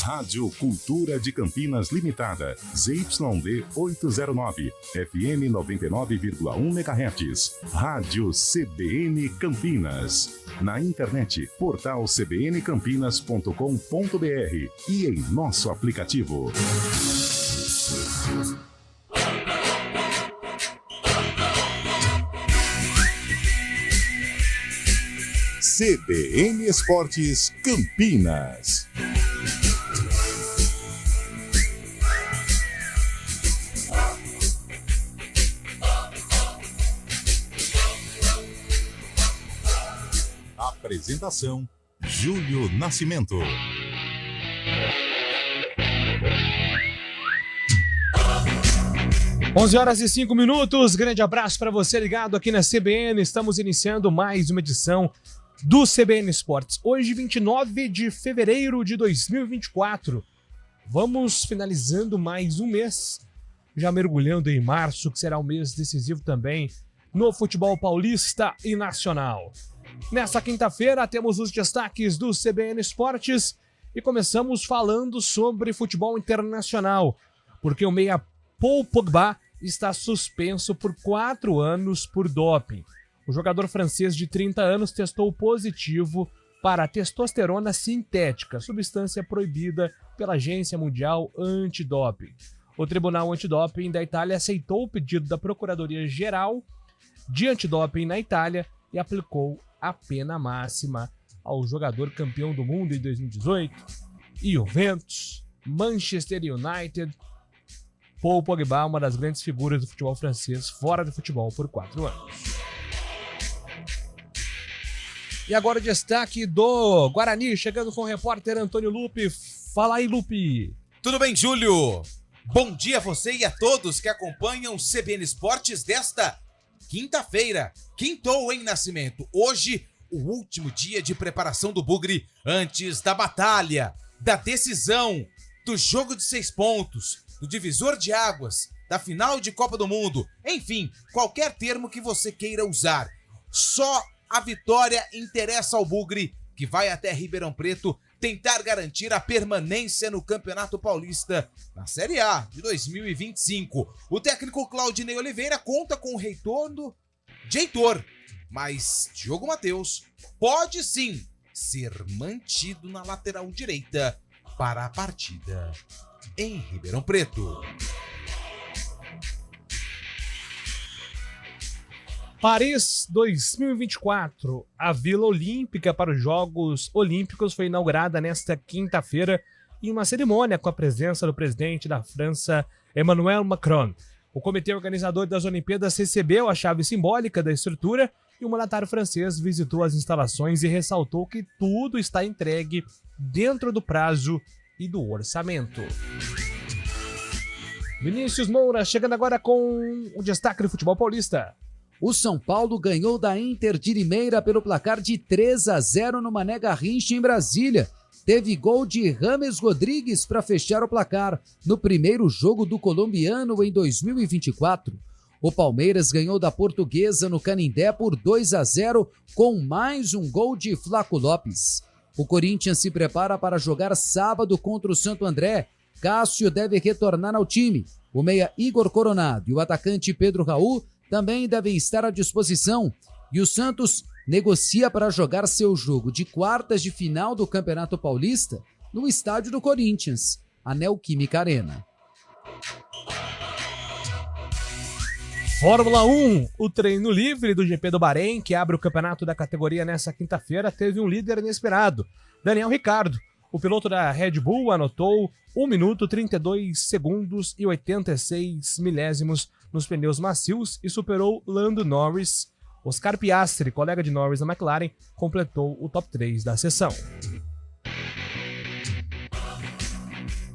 Rádio Cultura de Campinas Limitada, ZYD 809, FM 99,1 MHz. Rádio CBN Campinas. Na internet, portal cbncampinas.com.br e em nosso aplicativo. CBN Esportes Campinas. Apresentação: Júlio Nascimento. Onze horas e 5 minutos. Grande abraço para você ligado aqui na CBN. Estamos iniciando mais uma edição do CBN Esportes. Hoje, 29 de fevereiro de 2024. Vamos finalizando mais um mês, já mergulhando em março, que será um mês decisivo também no futebol paulista e nacional. Nessa quinta-feira temos os destaques do CBN Esportes e começamos falando sobre futebol internacional, porque o meia Paul Pogba está suspenso por 4 anos por doping. O jogador francês de 30 anos testou positivo para a testosterona sintética, substância proibida pela Agência Mundial Antidoping. O Tribunal Antidoping da Itália aceitou o pedido da Procuradoria-Geral de Antidoping na Itália e aplicou a pena máxima ao jogador campeão do mundo em 2018, Juventus, Manchester United. Paul Pogba, uma das grandes figuras do futebol francês, fora do futebol por 4 anos. E agora o destaque do Guarani, chegando com o repórter Antônio Lupe. Fala aí, Lupe. Tudo bem, Júlio? Bom dia a você e a todos que acompanham o CBN Esportes desta quinta-feira. Quintou em Nascimento. Hoje, o último dia de preparação do Bugre antes da batalha, da decisão, do jogo de 6 pontos, do divisor de águas, da final de Copa do Mundo. Enfim, qualquer termo que você queira usar. Só a vitória interessa ao Bugre, que vai até Ribeirão Preto tentar garantir a permanência no Campeonato Paulista na Série A de 2025. O técnico Claudinei Oliveira conta com o retorno de Heitor, mas Diogo Matheus pode sim ser mantido na lateral direita para a partida em Ribeirão Preto. Paris 2024, a Vila Olímpica para os Jogos Olímpicos foi inaugurada nesta quinta-feira em uma cerimônia com a presença do presidente da França, Emmanuel Macron. O comitê organizador das Olimpíadas recebeu a chave simbólica da estrutura e o mandatário francês visitou as instalações e ressaltou que tudo está entregue dentro do prazo e do orçamento. Vinícius Moura chegando agora com o destaque do futebol paulista. O São Paulo ganhou da Inter de Limeira pelo placar de 3-0 no Mané Garrincha em Brasília. Teve gol de James Rodrigues para fechar o placar no primeiro jogo do colombiano em 2024. O Palmeiras ganhou da Portuguesa no Canindé por 2-0 com mais um gol de Flaco Lopes. O Corinthians se prepara para jogar sábado contra o Santo André. Cássio deve retornar ao time. O meia Igor Coronado e o atacante Pedro Raul também devem estar à disposição. E o Santos negocia para jogar seu jogo de quartas de final do Campeonato Paulista no estádio do Corinthians, a Neoquímica Arena. Fórmula 1, o treino livre do GP do Bahrein, que abre o campeonato da categoria nesta quinta-feira, teve um líder inesperado, Daniel Ricciardo. O piloto da Red Bull anotou 1 minuto 32 segundos e 86 milésimos nos pneus macios e superou Lando Norris. Oscar Piastri, colega de Norris na McLaren, completou o top 3 da sessão.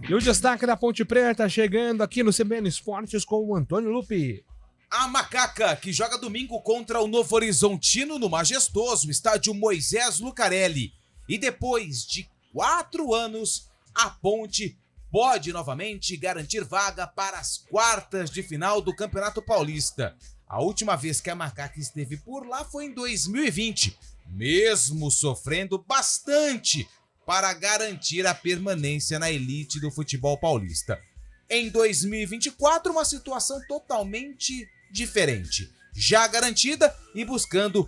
E o destaque da Ponte Preta chegando aqui no CBN Esportes com o Antônio Lupe. A Macaca, que joga domingo contra o Novo Horizontino no majestoso estádio Moisés Lucarelli. E depois de 4 anos, a Ponte pode novamente garantir vaga para as quartas de final do Campeonato Paulista. A última vez que a Macaca esteve por lá foi em 2020, mesmo sofrendo bastante para garantir a permanência na elite do futebol paulista. Em 2024, uma situação totalmente diferente, já garantida e buscando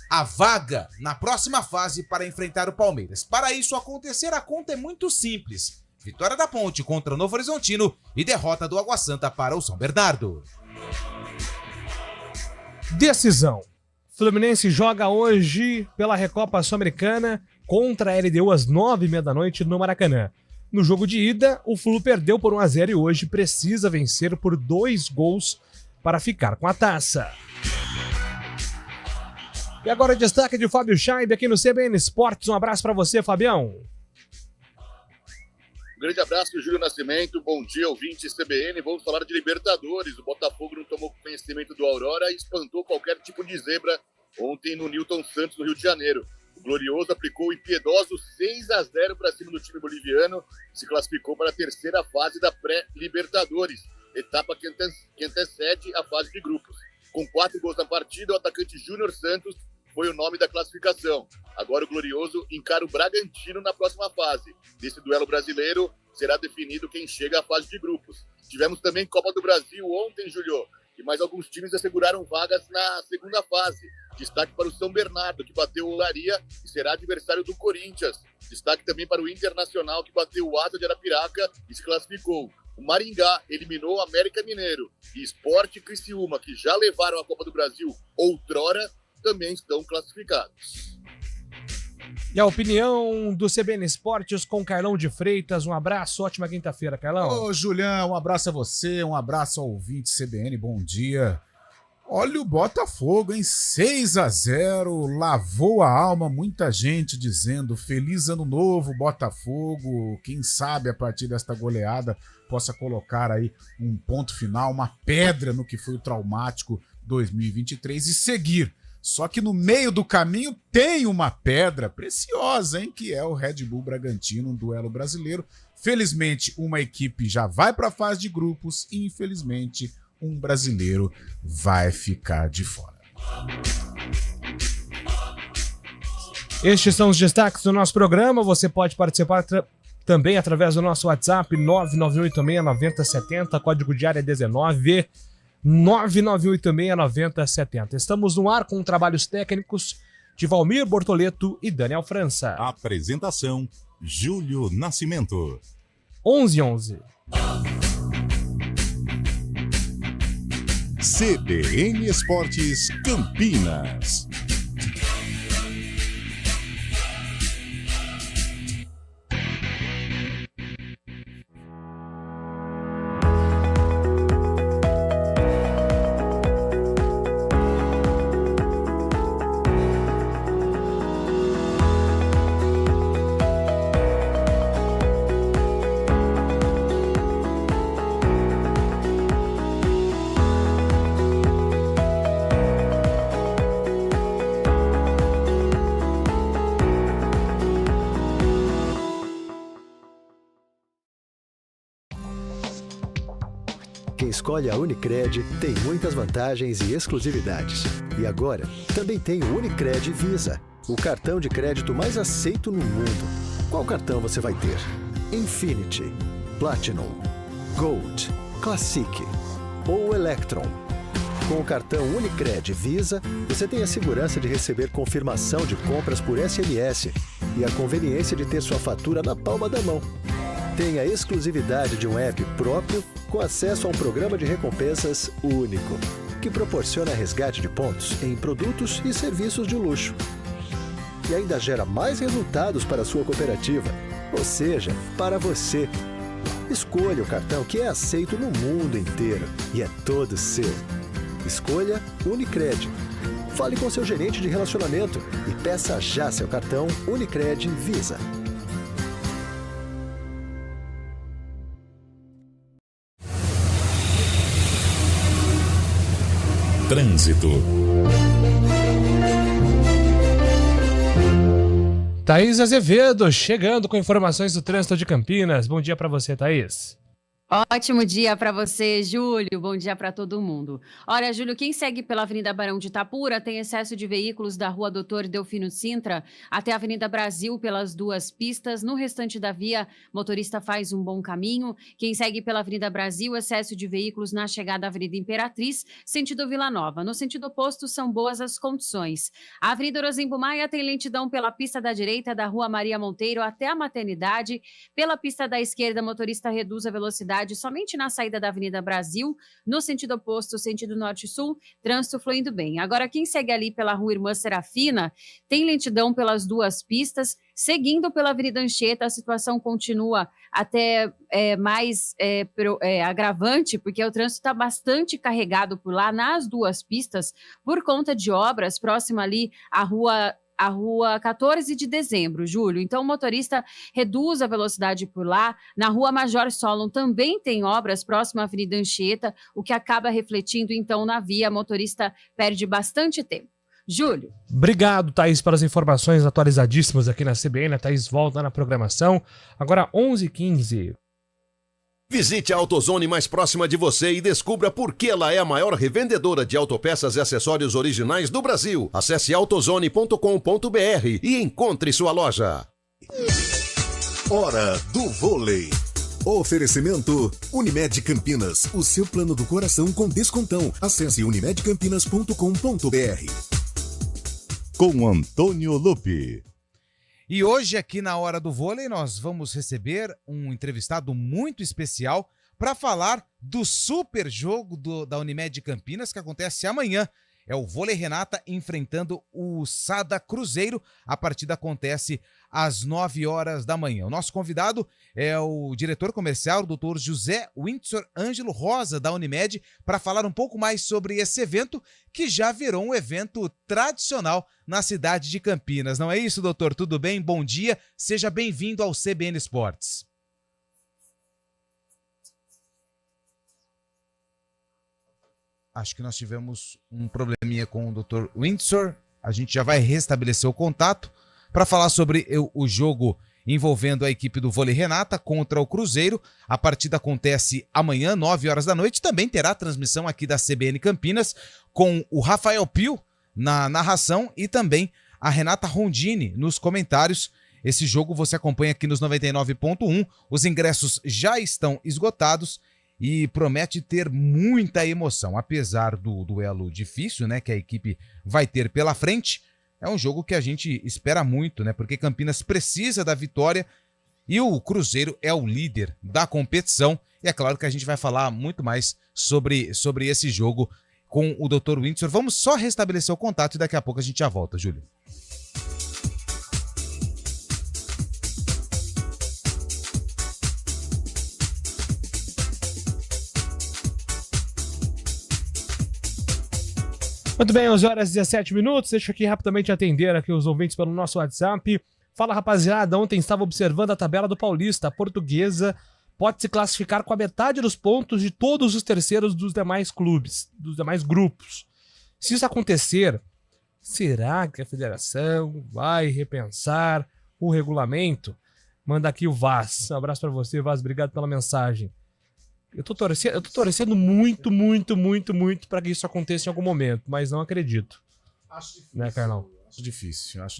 a vaga na próxima fase para enfrentar o Palmeiras. Para isso acontecer, a conta é muito simples. Vitória da Ponte contra o Novo Horizontino e derrota do Água Santa para o São Bernardo. Decisão. Fluminense joga hoje pela Recopa Sul-Americana contra a LDU às 9h30 no Maracanã. No jogo de ida, o Flu perdeu por 1-0 e hoje precisa vencer por 2 gols para ficar com a taça. E agora o destaque de Fábio Scheib aqui no CBN Esportes. Um abraço para você, Fabião. Um grande abraço, Júlio Nascimento. Bom dia, ouvintes CBN. Vamos falar de Libertadores. O Botafogo não tomou conhecimento do Aurora e espantou qualquer tipo de zebra ontem no Newton Santos, no Rio de Janeiro. O Glorioso aplicou o impiedoso 6-0 para cima do time boliviano e se classificou para a terceira fase da pré-Libertadores, etapa que antecede a fase de grupos. Com 4 gols na partida, o atacante Júnior Santos foi o nome da classificação. Agora o Glorioso encara o Bragantino na próxima fase. Nesse duelo brasileiro, será definido quem chega à fase de grupos. Tivemos também Copa do Brasil ontem, Julio, e mais alguns times asseguraram vagas na segunda fase. Destaque para o São Bernardo, que bateu o Olaria e será adversário do Corinthians. Destaque também para o Internacional, que bateu o Asa de Arapiraca e se classificou. O Maringá eliminou o América Mineiro. E Sport e Criciúma, que já levaram a Copa do Brasil outrora, também estão classificados. E a opinião do CBN Esportes com Carlão de Freitas. Um abraço, ótima quinta-feira, Carlão. Ô, Julião, um abraço a você, um abraço ao ouvinte CBN, bom dia. Olha o Botafogo, hein? 6-0, lavou a alma, muita gente dizendo feliz ano novo, Botafogo. Quem sabe a partir desta goleada possa colocar aí um ponto final, uma pedra no que foi o traumático 2023 e seguir. Só que no meio do caminho tem uma pedra preciosa, hein? Que é o Red Bull Bragantino, um duelo brasileiro. Felizmente, uma equipe já vai para a fase de grupos e, infelizmente, um brasileiro vai ficar de fora. Estes são os destaques do nosso programa. Você pode participar também através do nosso WhatsApp 991869070, código de área 19 991869070. Estamos no ar com trabalhos técnicos de Valmir Bortoleto e Daniel França. Apresentação: Júlio Nascimento. 11:11. CBN Esportes Campinas. Quem escolhe a Unicred tem muitas vantagens e exclusividades. E agora, também tem o Unicred Visa, o cartão de crédito mais aceito no mundo. Qual cartão você vai ter? Infinity, Platinum, Gold, Classic ou Electron? Com o cartão Unicred Visa, você tem a segurança de receber confirmação de compras por SMS e a conveniência de ter sua fatura na palma da mão. Tem a exclusividade de um app próprio com acesso a um programa de recompensas único, que proporciona resgate de pontos em produtos e serviços de luxo. E ainda gera mais resultados para a sua cooperativa, ou seja, para você. Escolha o cartão que é aceito no mundo inteiro e é todo seu. Escolha Unicred. Fale com seu gerente de relacionamento e peça já seu cartão Unicred Visa. Trânsito. Thaís Azevedo chegando com informações do trânsito de Campinas. Bom dia para você, Thaís. Ótimo dia para você, Júlio. Bom dia para todo mundo. Olha, Júlio, quem segue pela Avenida Barão de Itapura tem excesso de veículos da Rua Doutor Delfino Sintra até a Avenida Brasil pelas duas pistas. No restante da via, motorista faz um bom caminho. Quem segue pela Avenida Brasil, excesso de veículos na chegada à Avenida Imperatriz, sentido Vila Nova. No sentido oposto, são boas as condições. A Avenida Orozimbo Maia tem lentidão pela pista da direita da Rua Maria Monteiro até a Maternidade. Pela pista da esquerda, motorista reduz a velocidade somente na saída da Avenida Brasil. No sentido oposto, sentido norte-sul, trânsito fluindo bem. Agora, quem segue ali pela Rua Irmã Serafina tem lentidão pelas duas pistas. Seguindo pela Avenida Anchieta, a situação continua até mais agravante, porque o trânsito está bastante carregado por lá nas duas pistas por conta de obras próxima ali à Rua 14 de dezembro, Júlio. Então, o motorista reduz a velocidade por lá. Na Rua Major Solon também tem obras próxima à Avenida Anchieta, o que acaba refletindo, então, na via. O motorista perde bastante tempo. Júlio. Obrigado, Thaís, pelas informações atualizadíssimas aqui na CBN. A Thaís volta na programação. Agora, 11h15. Visite a AutoZone mais próxima de você e descubra por que ela é a maior revendedora de autopeças e acessórios originais do Brasil. Acesse autozone.com.br e encontre sua loja. Hora do vôlei. Oferecimento Unimed Campinas, o seu plano do coração com descontão. Acesse unimedcampinas.com.br. Com Antônio Lupi. E hoje, aqui na Hora do Vôlei, nós vamos receber um entrevistado muito especial para falar do super jogo da Unimed Campinas, que acontece amanhã. É o Vôlei Renata enfrentando o Sada Cruzeiro. A partida acontece às 9 horas da manhã. O nosso convidado é o diretor comercial, o Dr. José Windsor Ângelo Rosa, da Unimed, para falar um pouco mais sobre esse evento, que já virou um evento tradicional na cidade de Campinas. Não é isso, doutor? Tudo bem? Bom dia. Seja bem-vindo ao CBN Esportes. Acho que nós tivemos um probleminha com o Dr. Windsor. A gente já vai restabelecer o contato para falar sobre o jogo envolvendo a equipe do Vôlei Renata contra o Cruzeiro. A partida acontece amanhã, 9 horas da noite. Também terá transmissão aqui da CBN Campinas com o Rafael Pio na narração e também a Renata Rondini nos comentários. Esse jogo você acompanha aqui nos 99.1. Os ingressos já estão esgotados e promete ter muita emoção, apesar do duelo difícil, né, que a equipe vai ter pela frente. É um jogo que a gente espera muito, né, porque Campinas precisa da vitória e o Cruzeiro é o líder da competição. E é claro que a gente vai falar muito mais sobre esse jogo com o Dr. Windsor. Vamos só restabelecer o contato e daqui a pouco a gente já volta, Júlio. Muito bem, 11h17. Deixa aqui rapidamente atender aqui os ouvintes pelo nosso WhatsApp. Fala, rapaziada, ontem estava observando a tabela do Paulista. A Portuguesa pode se classificar com a metade dos pontos de todos os terceiros dos demais clubes, dos demais grupos. Se isso acontecer, será que a federação vai repensar o regulamento? Manda aqui o Vaz. Um abraço para você, Vaz. Obrigado pela mensagem. Eu tô torcendo muito para que isso aconteça em algum momento, mas não acredito. Acho difícil, né, Carlão? Acho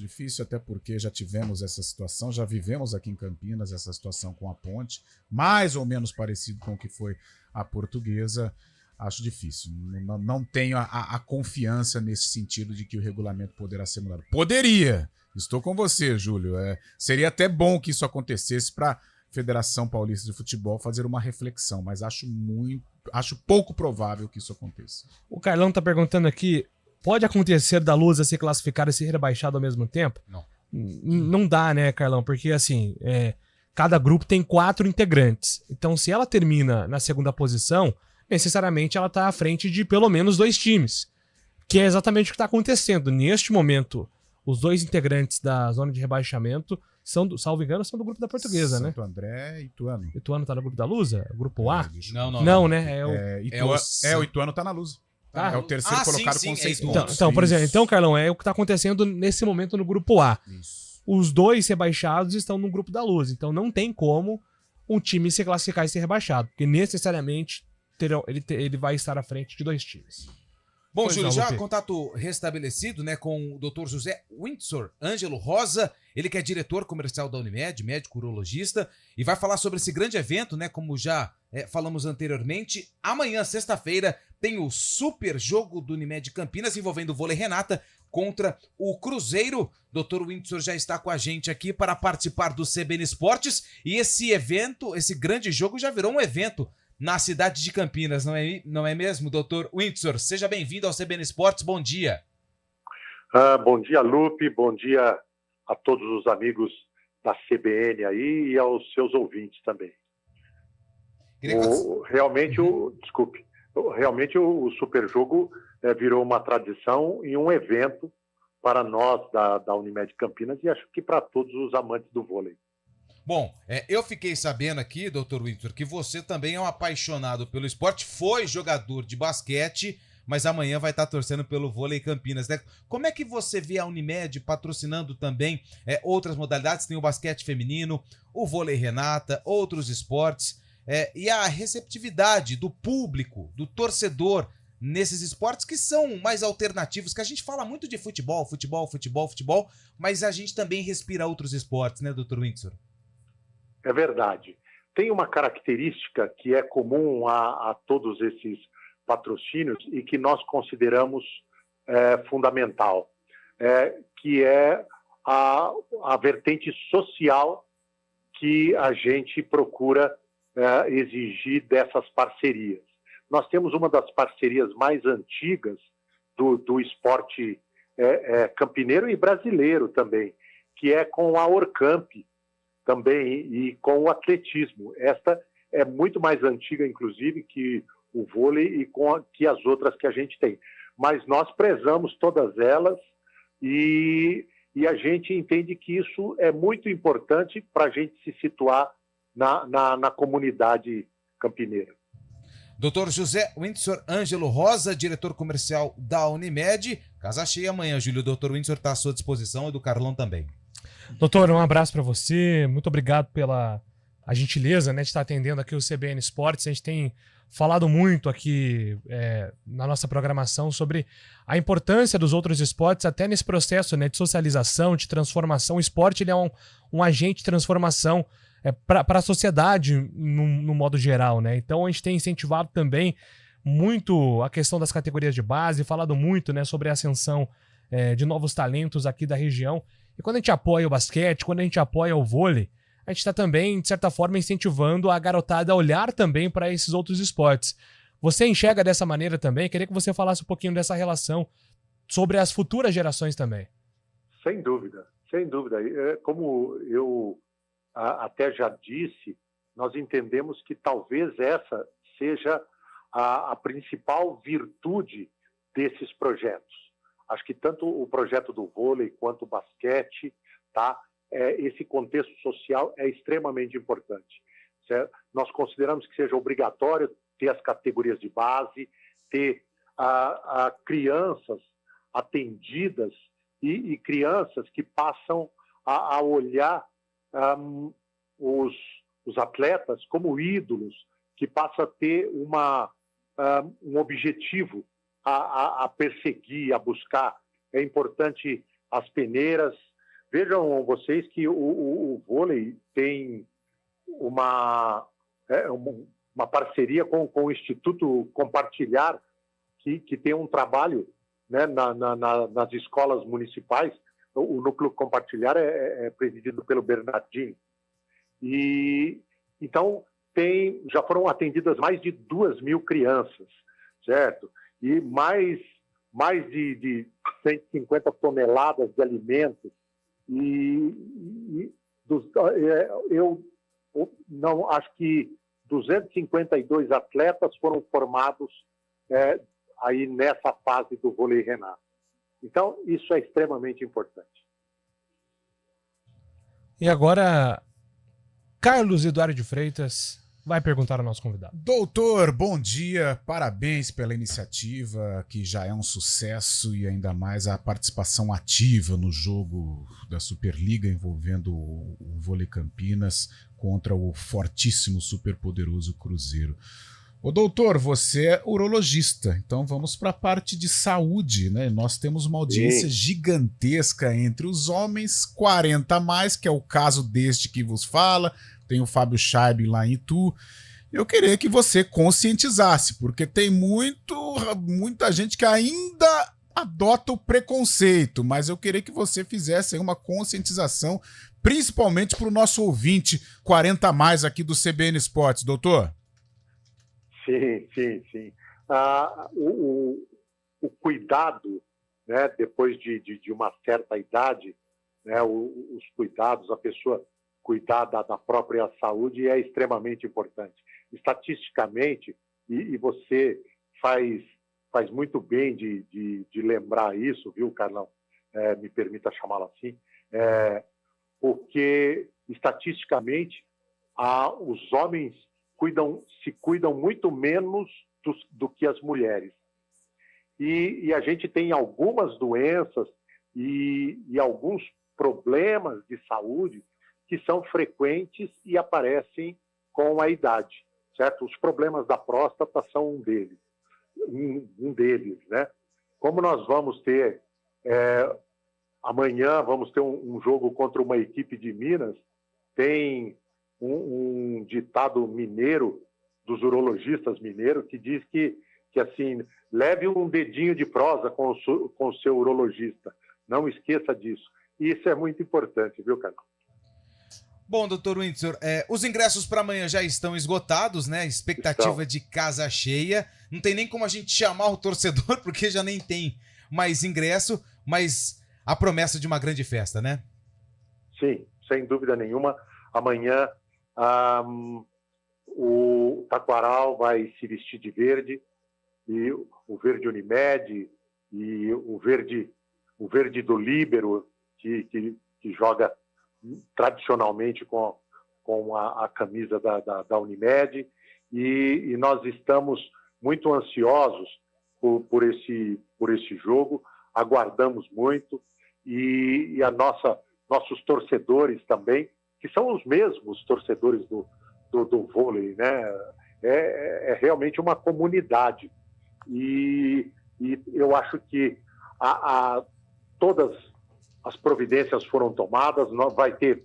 difícil, até porque já tivemos essa situação, já vivemos aqui em Campinas essa situação com a Ponte, mais ou menos parecido com o que foi a Portuguesa. Acho difícil, não tenho a confiança nesse sentido de que o regulamento poderá ser mudado. Poderia, estou com você, Júlio. Seria até bom que isso acontecesse para Federação Paulista de Futebol fazer uma reflexão, mas acho pouco provável que isso aconteça. O Carlão tá perguntando aqui, pode acontecer da Lusa se classificar e ser rebaixado ao mesmo tempo? Não. Não dá, né, Carlão? Porque assim, cada grupo tem 4 integrantes. Então, se ela termina na segunda posição, necessariamente ela tá à frente de pelo menos 2 times. Que é exatamente o que está acontecendo. Neste momento, os 2 integrantes da zona de rebaixamento salvo engano, são do grupo da Portuguesa, né? Santo André e Ituano. Ituano tá no grupo da Lusa? Grupo A? Não, né? O Ituano tá na Lusa. Ah, é o terceiro colocado com 6 pontos. Então, por exemplo, Carlão, é o que tá acontecendo nesse momento no grupo A. Isso. Os 2 rebaixados estão no grupo da Lusa. Então não tem como um time se classificar e ser rebaixado, porque necessariamente ele vai estar à frente de 2 times. Bom, Pois Júlio, não, já Lupe. contato restabelecido, né, com o Dr. José Windsor Ângelo Rosa, ele que é diretor comercial da Unimed, médico urologista, e vai falar sobre esse grande evento, né, como já falamos anteriormente. Amanhã, sexta-feira, tem o super jogo do Unimed Campinas envolvendo o vôlei Renata contra o Cruzeiro. Dr. Windsor já está com a gente aqui para participar do CBN Esportes, e esse evento, esse grande jogo já virou um evento na cidade de Campinas, não é mesmo, Dr. Windsor? Seja bem-vindo ao CBN Esportes, bom dia. Bom dia, Lupe, bom dia a todos os amigos da CBN aí e aos seus ouvintes também. Realmente o Super Jogo virou uma tradição e um evento para nós da Unimed Campinas e acho que para todos os amantes do vôlei. Bom, eu fiquei sabendo aqui, Dr. Windsor, que você também é um apaixonado pelo esporte, foi jogador de basquete, mas amanhã vai estar torcendo pelo vôlei Campinas, né? Como é que você vê a Unimed patrocinando também outras modalidades? Tem o basquete feminino, o vôlei Renata, outros esportes, e a receptividade do público, do torcedor nesses esportes que são mais alternativos, que a gente fala muito de futebol, mas a gente também respira outros esportes, né, Dr. Windsor? É verdade. Tem uma característica que é comum a todos esses patrocínios e que nós consideramos fundamental, que é a vertente social que a gente procura exigir dessas parcerias. Nós temos uma das parcerias mais antigas do esporte campineiro e brasileiro também, que é com a Orcamp, também, e com o atletismo. Esta é muito mais antiga, inclusive, que o vôlei e que as outras que a gente tem. Mas nós prezamos todas elas e a gente entende que isso é muito importante para a gente se situar na comunidade campineira. Dr. José Windsor Ângelo Rosa, diretor comercial da Unimed. Casa cheia amanhã, Júlio. O Dr. Windsor está à sua disposição e do Carlão também. Doutor, um abraço para você, muito obrigado pela a gentileza, né, de estar atendendo aqui o CBN Esportes. A gente tem falado muito aqui na nossa programação sobre a importância dos outros esportes, até nesse processo, né, de socialização, de transformação. O esporte ele é um agente de transformação para a sociedade no modo geral, né? Então a gente tem incentivado também muito a questão das categorias de base, falado muito, né, sobre a ascensão de novos talentos aqui da região. E quando a gente apoia o basquete, quando a gente apoia o vôlei, a gente está também, de certa forma, incentivando a garotada a olhar também para esses outros esportes. Você enxerga dessa maneira também? Queria que você falasse um pouquinho dessa relação sobre as futuras gerações também. Sem dúvida, sem dúvida. Como eu até já disse, nós entendemos que talvez essa seja a principal virtude desses projetos. Acho que tanto o projeto do vôlei quanto o basquete, tá? Esse contexto social é extremamente importante. Certo? Nós consideramos que seja obrigatório ter as categorias de base, ter crianças atendidas e crianças que passam a olhar os atletas como ídolos, que passam a ter um objetivo a perseguir, a buscar. É importante as peneiras. Vejam vocês que o vôlei tem uma parceria com o Instituto Compartilhar, que tem um trabalho, né, nas escolas municipais. O Núcleo Compartilhar é presidido pelo Bernardinho. E então já foram atendidas mais de 2.000 crianças, certo? E mais de 150 toneladas de alimentos. Eu não acho que 252 atletas foram formados aí nessa fase do vôlei Renata. Então, isso é extremamente importante. E agora, Carlos Eduardo de Freitas, vai perguntar ao nosso convidado. Doutor, bom dia, parabéns pela iniciativa, que já é um sucesso, e ainda mais a participação ativa no jogo da Superliga envolvendo o Vôlei Campinas contra o fortíssimo, superpoderoso Cruzeiro. Ô doutor, você é urologista, então vamos para a parte de saúde, né? Nós temos uma audiência gigantesca entre os homens, 40 a mais, que é o caso deste que vos fala, tem o Fábio Scheib lá em Itu. Eu queria que você conscientizasse, porque tem muita gente que ainda adota o preconceito, mas eu queria que você fizesse aí uma conscientização, principalmente para o nosso ouvinte 40 a mais aqui do CBN Esportes, doutor. Sim. O cuidado, né, depois de uma certa idade, né, os cuidados, a pessoa cuidar da própria saúde é extremamente importante. Estatisticamente, e você faz muito bem de lembrar isso, viu, Carlão? Me permita chamá-lo assim, porque estatisticamente os homens se cuidam muito menos do que as mulheres. E a gente tem algumas doenças e alguns problemas de saúde que são frequentes e aparecem com a idade, certo? Os problemas da próstata são um deles, né? Como nós vamos ter amanhã vamos ter um jogo contra uma equipe de Minas, tem um ditado mineiro, dos urologistas mineiros, que diz que assim, leve um dedinho de prosa com o seu urologista. Não esqueça disso. E isso é muito importante, viu, Carlos? Bom, doutor Windsor, os ingressos para amanhã já estão esgotados, né? Expectativa de casa cheia. Não tem nem como a gente chamar o torcedor, porque já nem tem mais ingresso, mas a promessa de uma grande festa, né? Sim, sem dúvida nenhuma. Amanhã o Taquaral vai se vestir de verde, e o verde Unimed, e o verde do Líbero, que joga tradicionalmente com a camisa da Unimed, e nós estamos muito ansiosos por esse jogo, aguardamos muito, e nossos torcedores também, que são os mesmos torcedores do vôlei, né? É realmente uma comunidade. E eu acho que todas as providências foram tomadas. Vai ter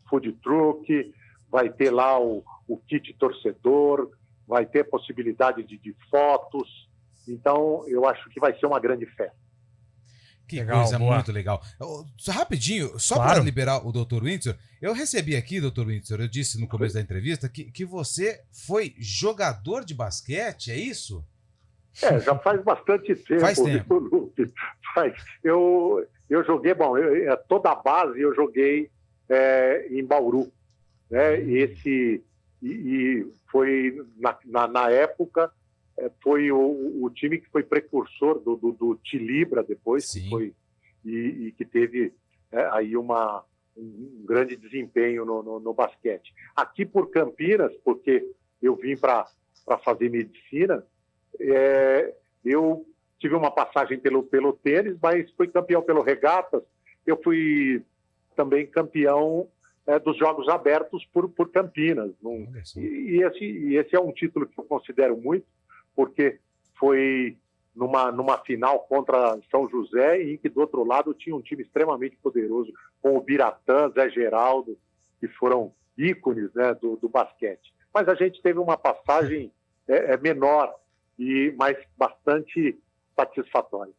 food truck, vai ter lá o kit torcedor, vai ter possibilidade de fotos. Então, eu acho que vai ser uma grande festa. Que legal, coisa boa. muito legal. Rapidinho, só Claro. para liberar o Dr. Windsor, eu recebi aqui, Dr. Windsor, eu disse no começo da entrevista que você foi jogador de basquete, é isso? Já faz bastante tempo. Faz tempo. Viu, Lupe? Eu joguei, toda a base eu joguei em Bauru, né? E foi, na época, foi o time que foi precursor do Tilibra depois, Sim. que foi, e que teve aí um grande desempenho no basquete. Aqui por Campinas, porque eu vim para fazer medicina, eu tive uma passagem pelo tênis, mas fui campeão pelo regatas. Eu fui também campeão dos Jogos Abertos por Campinas. E esse é um título que eu considero muito, porque foi numa final contra São José, em que do outro lado tinha um time extremamente poderoso, com o Biratã, Zé Geraldo, que foram ícones, né, do basquete. Mas a gente teve uma passagem menor, mas bastante satisfatória.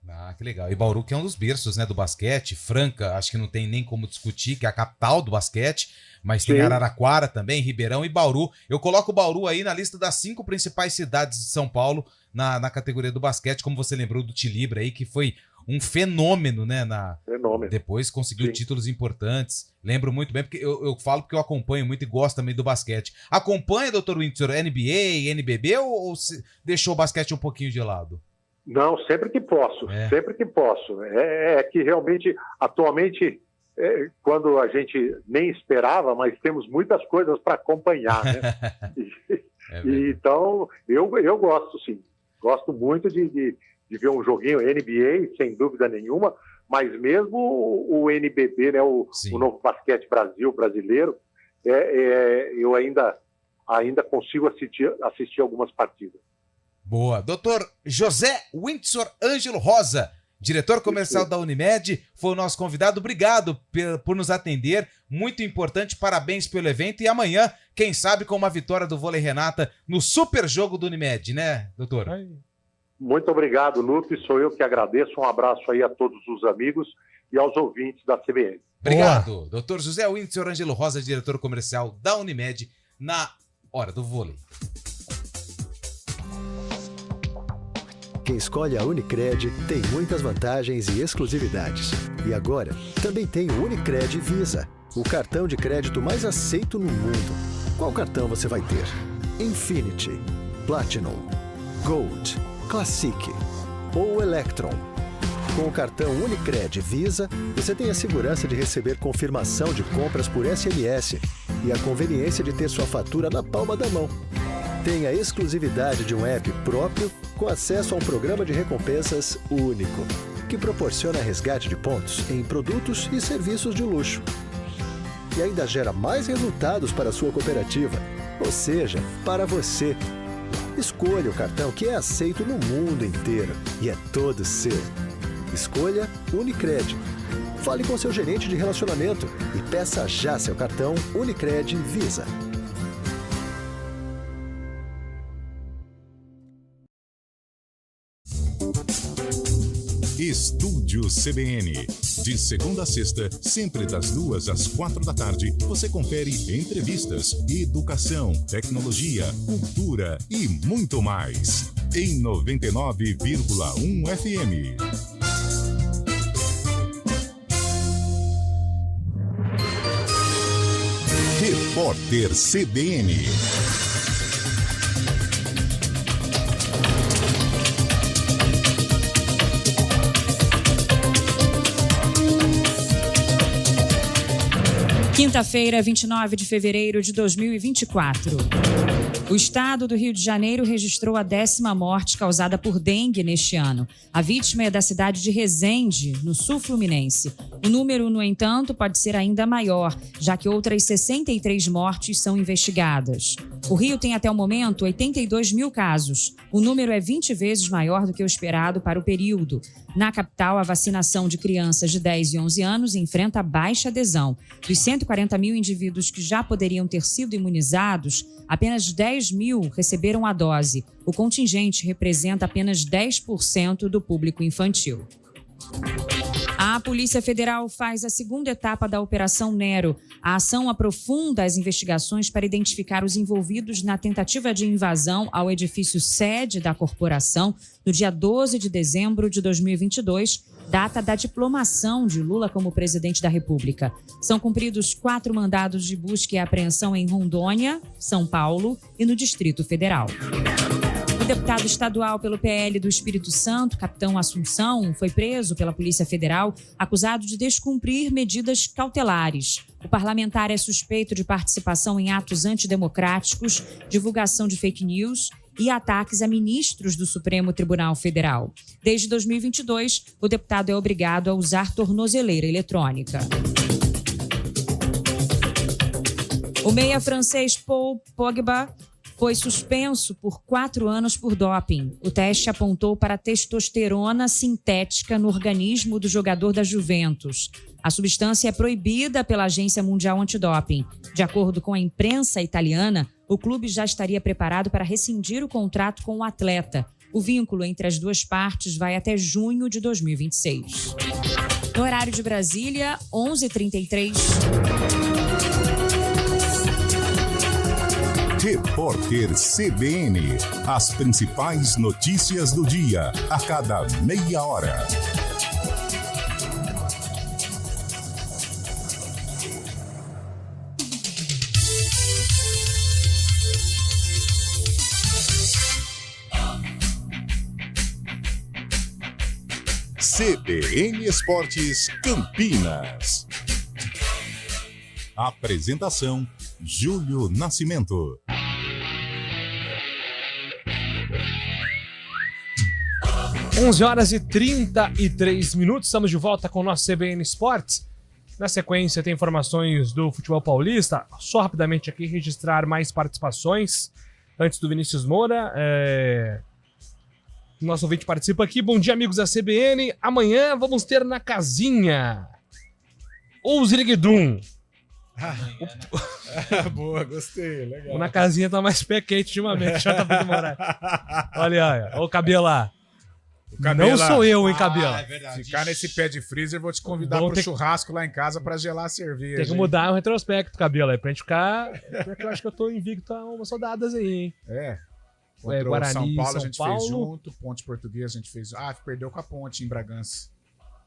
Ah, que legal. E Bauru, que é um dos berços, né, do basquete. Franca, acho que não tem nem como discutir, que é a capital do basquete, mas tem Sim. Araraquara também, Ribeirão e Bauru. Eu coloco Bauru aí na lista das 5 principais cidades de São Paulo na categoria do basquete, como você lembrou do Tilibra aí, que foi um fenômeno, né? Fenômeno. Depois conseguiu Sim. títulos importantes. Lembro muito bem, porque eu falo porque eu acompanho muito e gosto também do basquete. Acompanha, Dr. Windsor, NBA, NBB ou deixou o basquete um pouquinho de lado? Não, sempre que posso, sempre que posso. É que realmente, atualmente, quando a gente nem esperava, mas temos muitas coisas para acompanhar, né? Então, eu gosto, sim. Gosto muito de ver um joguinho NBA, sem dúvida nenhuma, mas mesmo o NBB, né, o Novo Basquete brasileiro, eu ainda consigo assistir algumas partidas. Boa. Doutor José Windsor Ângelo Rosa, diretor comercial da Unimed, foi o nosso convidado. Obrigado por nos atender. Muito importante, parabéns pelo evento. E amanhã, quem sabe, com uma vitória do Vôlei Renata no super jogo do Unimed, né, doutor? Muito obrigado, Lupe. Sou eu que agradeço. Um abraço aí a todos os amigos e aos ouvintes da CBN. Obrigado. Doutor José Windsor Ângelo Rosa, diretor comercial da Unimed, na Hora do Vôlei. Quem escolhe a Unicred tem muitas vantagens e exclusividades. E agora, também tem o Unicred Visa, o cartão de crédito mais aceito no mundo. Qual cartão você vai ter? Infinity, Platinum, Gold, Classic ou Electron? Com o cartão Unicred Visa, você tem a segurança de receber confirmação de compras por SMS e a conveniência de ter sua fatura na palma da mão. Tem a exclusividade de um app próprio com acesso a um programa de recompensas único, que proporciona resgate de pontos em produtos e serviços de luxo. E ainda gera mais resultados para a sua cooperativa, ou seja, para você. Escolha o cartão que é aceito no mundo inteiro e é todo seu. Escolha Unicred. Fale com seu gerente de relacionamento e peça já seu cartão Unicred Visa. Estúdio CBN. De segunda a sexta, sempre das 2 às 4 da tarde, você confere entrevistas, educação, tecnologia, cultura e muito mais. Em 99,1 FM. Repórter CBN. Quinta-feira, 29 de fevereiro de 2024. O estado do Rio de Janeiro registrou a 10ª morte causada por dengue neste ano. A vítima é da cidade de Resende, no sul fluminense. O número, no entanto, pode ser ainda maior, já que outras 63 mortes são investigadas. O Rio tem até o momento 82 mil casos. O número é 20 vezes maior do que o esperado para o período. Na capital, a vacinação de crianças de 10 e 11 anos enfrenta baixa adesão. Dos 140 mil indivíduos que já poderiam ter sido imunizados, apenas 10 mil receberam a dose. O contingente representa apenas 10% do público infantil. A Polícia Federal faz a segunda etapa da Operação Nero. A ação aprofunda as investigações para identificar os envolvidos na tentativa de invasão ao edifício sede da corporação no dia 12 de dezembro de 2022, data da diplomação de Lula como presidente da República. São cumpridos 4 mandados de busca e apreensão em Rondônia, São Paulo e no Distrito Federal. O deputado estadual pelo PL do Espírito Santo, capitão Assunção, foi preso pela Polícia Federal acusado de descumprir medidas cautelares. O parlamentar é suspeito de participação em atos antidemocráticos, divulgação de fake news e ataques a ministros do Supremo Tribunal Federal. Desde 2022, o deputado é obrigado a usar tornozeleira eletrônica. O meia francês Paul Pogba foi suspenso por 4 anos por doping. O teste apontou para testosterona sintética no organismo do jogador da Juventus. A substância é proibida pela Agência Mundial Antidoping. De acordo com a imprensa italiana, o clube já estaria preparado para rescindir o contrato com o atleta. O vínculo entre as duas partes vai até junho de 2026. No horário de Brasília, 11h33. Repórter CBN. As principais notícias do dia, a cada meia hora. CBN Esportes Campinas. Apresentação: Júlio Nascimento. Onze horas e 33 minutos, estamos de volta com o nosso CBN Esportes. Na sequência tem informações do futebol paulista. Só rapidamente aqui registrar mais participações antes do Vinícius Moura. Nosso ouvinte participa aqui. Bom dia, amigos da CBN. Amanhã vamos ter na casinha o Ziriguidum. Boa, gostei, legal. O na casinha tá mais pé quente ultimamente, já tá demorado. Olha, o Cabela. Não sou eu, hein, Cabela. É verdade. Ficar nesse pé de freezer, vou te convidar pro churrasco lá em casa pra gelar a cerveja. Tem que mudar o retrospecto, Cabela, pra gente ficar... Porque eu acho que eu tô invicto a umas rodadas aí, hein. Guarani, São Paulo, a gente Paulo. fez junto, Ponte Portuguesa a gente fez... perdeu com a Ponte em Bragança.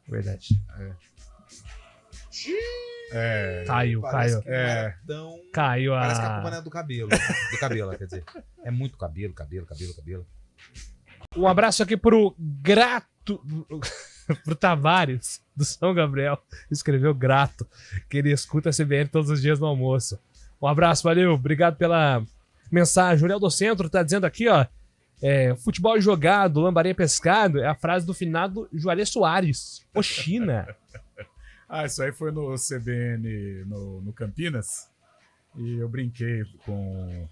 Verdade. Caiu. Caiu Parece que a culpa não é do cabelo. Do cabelo, quer dizer. É muito cabelo. Um abraço aqui pro Grato, pro Tavares, do São Gabriel. Escreveu Grato, que ele escuta a CBN todos os dias no almoço. Um abraço, valeu, obrigado pela mensagem. O Léo do Centro tá dizendo aqui, ó, futebol jogado, lambaria pescado, é a frase do finado Juarez Soares, China. Isso aí foi no CBN, no Campinas, e eu brinquei com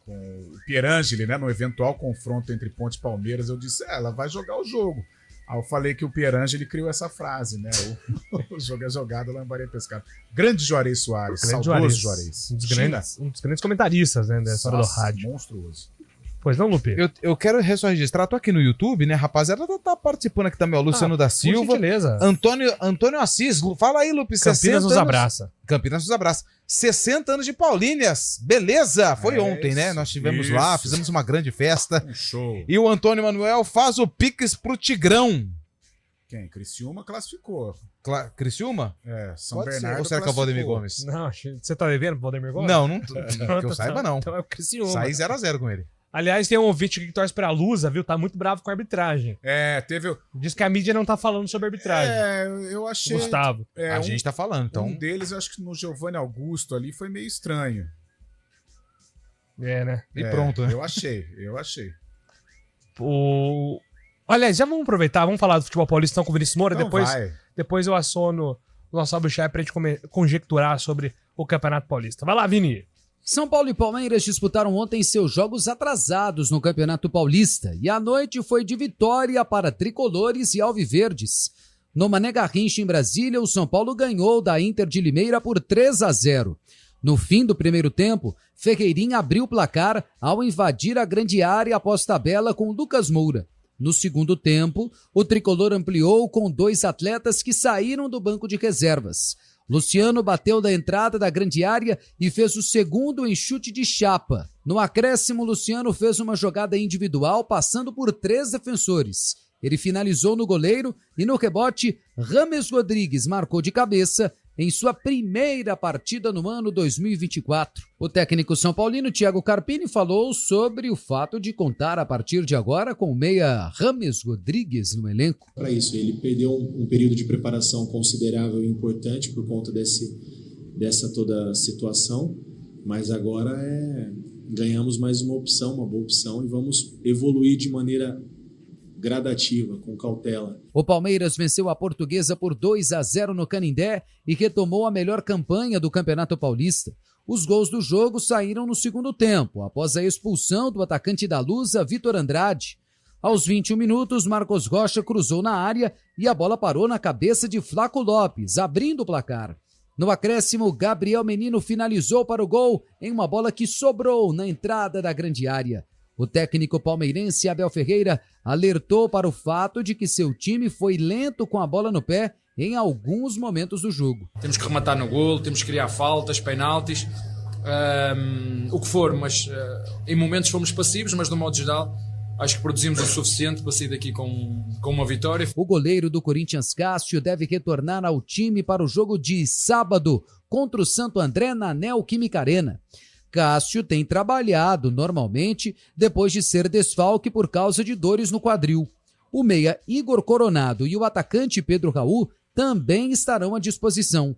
o Pierangeli, né, no eventual confronto entre Ponte e Palmeiras. Eu disse, ela vai jogar o jogo. Aí eu falei que o Pierangeli criou essa frase, né, o jogo é jogado, lambaria pescado. Grande Juarez Soares, saudoso Juarez. Um dos grandes comentaristas, né, da história do rádio. Monstruoso. Pois não, Lupe? Eu quero só registrar, tô aqui no YouTube, né, rapaziada, tá participando aqui também, o Luciano da Silva. Por gentileza. Antônio Assis, fala aí, Lupe. Campinas nos abraça. Campinas nos abraça. 60 anos de Paulíneas, beleza? Foi ontem, né? Nós estivemos lá, fizemos uma grande festa. Um show. E o Antônio Manuel faz o Pix pro Tigrão. Quem? Criciúma classificou. Criciúma? São Pode Bernardo. Ser. Ou será que é o Valdemir Gomes? Não, você tá devendo pro Valdemir Gomes? Não, que eu saiba não. Então é o Criciúma. Saí 0x0 com ele. Aliás, tem um ouvinte que torce pra Lusa, viu? Tá muito bravo com a arbitragem. Teve... Diz que a mídia não tá falando sobre arbitragem. Eu achei... Gustavo. A gente tá falando, então... Um deles, eu acho que no Giovanni Augusto ali foi meio estranho. Né? E pronto, né? Eu achei. Olha, já vamos aproveitar, vamos falar do futebol paulista então, com o Vinícius Moura, então depois eu assono o nosso Albuchai pra gente conjecturar sobre o Campeonato Paulista. Vai lá, Vini! São Paulo e Palmeiras disputaram ontem seus jogos atrasados no Campeonato Paulista e a noite foi de vitória para tricolores e alviverdes. No Mané Garrincha, em Brasília, o São Paulo ganhou da Inter de Limeira por 3-0. No fim do primeiro tempo, Ferreirinha abriu o placar ao invadir a grande área após tabela com Lucas Moura. No segundo tempo, o tricolor ampliou com 2 atletas que saíram do banco de reservas. Luciano bateu da entrada da grande área e fez o segundo em chute de chapa. No acréscimo, Luciano fez uma jogada individual passando por 3 defensores. Ele finalizou no goleiro e no rebote, Rames Rodrigues marcou de cabeça em sua primeira partida no ano 2024. O técnico são paulino Thiago Carpini falou sobre o fato de contar a partir de agora com o meia Rames Rodrigues no elenco. Para isso, ele perdeu um período de preparação considerável e importante por conta dessa toda situação, mas agora ganhamos mais uma boa opção, e vamos evoluir de maneira gradativa, com cautela. O Palmeiras venceu a Portuguesa por 2-0 no Canindé e retomou a melhor campanha do Campeonato Paulista. Os gols do jogo saíram no segundo tempo, após a expulsão do atacante da Lusa, Vitor Andrade. Aos 21 minutos, Marcos Rocha cruzou na área e a bola parou na cabeça de Flaco Lopes, abrindo o placar. No acréscimo, Gabriel Menino finalizou para o gol em uma bola que sobrou na entrada da grande área. O técnico palmeirense Abel Ferreira alertou para o fato de que seu time foi lento com a bola no pé em alguns momentos do jogo. Temos que rematar no golo, temos que criar faltas, penaltis, o que for, mas em momentos fomos passivos, mas no modo geral acho que produzimos o suficiente para sair daqui com uma vitória. O goleiro do Corinthians, Cássio, deve retornar ao time para o jogo de sábado contra o Santo André na Neoquímica Arena. Cássio tem trabalhado normalmente depois de ser desfalque por causa de dores no quadril. O meia Igor Coronado e o atacante Pedro Raul também estarão à disposição.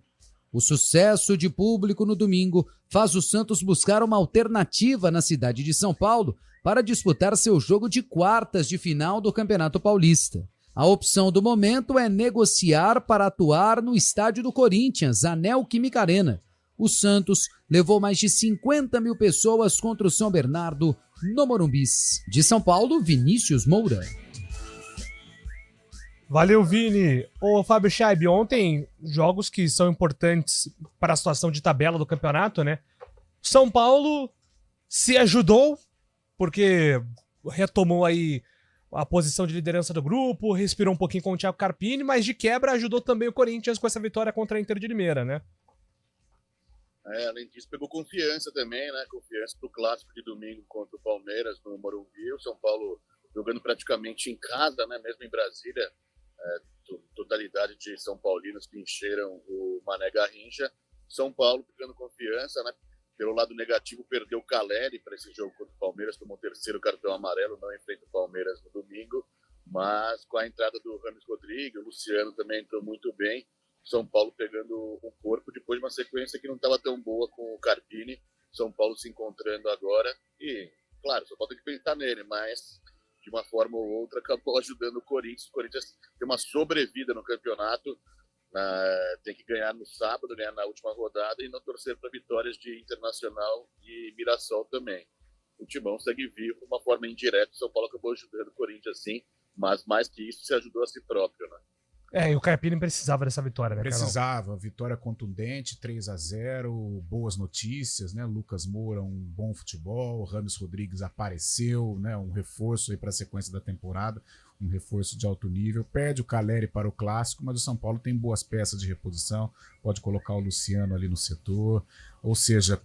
O sucesso de público no domingo faz o Santos buscar uma alternativa na cidade de São Paulo para disputar seu jogo de quartas de final do Campeonato Paulista. A opção do momento é negociar para atuar no estádio do Corinthians, a Neoquímica Arena. O Santos levou mais de 50 mil pessoas contra o São Bernardo no Morumbi. De São Paulo, Vinícius Moura. Valeu, Vini. Ô, Fábio Scheib, ontem, jogos que são importantes para a situação de tabela do campeonato, né? São Paulo se ajudou, porque retomou aí a posição de liderança do grupo, respirou um pouquinho com o Thiago Carpini, mas de quebra ajudou também o Corinthians com essa vitória contra a Inter de Limeira, né? Além disso, pegou confiança também, né? Confiança pro clássico de domingo contra o Palmeiras no Morumbi. O São Paulo jogando praticamente em casa, né? Mesmo em Brasília. Totalidade de São Paulinos que encheram o Mané Garrincha. São Paulo pegando confiança, né? Pelo lado negativo, perdeu o Caleri para esse jogo contra o Palmeiras, tomou o terceiro cartão amarelo, não enfrenta o Palmeiras no domingo, mas com a entrada do Rames Rodrigues, o Luciano também entrou muito bem. São Paulo pegando o corpo depois de uma sequência que não estava tão boa com o Carpini. São Paulo se encontrando agora e, claro, São Paulo tem que pensar nele, mas de uma forma ou outra acabou ajudando o Corinthians. O Corinthians tem uma sobrevida no campeonato, tem que ganhar no sábado, ganhar na última rodada e não torcer para vitórias de Internacional e Mirassol também. O Timão segue vivo de uma forma indireta. O São Paulo acabou ajudando o Corinthians, sim, mas mais que isso, se ajudou a si próprio, né? E o Carpini precisava dessa vitória, né, Precisava, Carol? Vitória contundente, 3-0, boas notícias, né? Lucas Moura, um bom futebol, Rames Rodrigues apareceu, né? Um reforço aí para a sequência da temporada, um reforço de alto nível. Perde o Caleri para o clássico, mas o São Paulo tem boas peças de reposição, pode colocar o Luciano ali no setor, ou seja,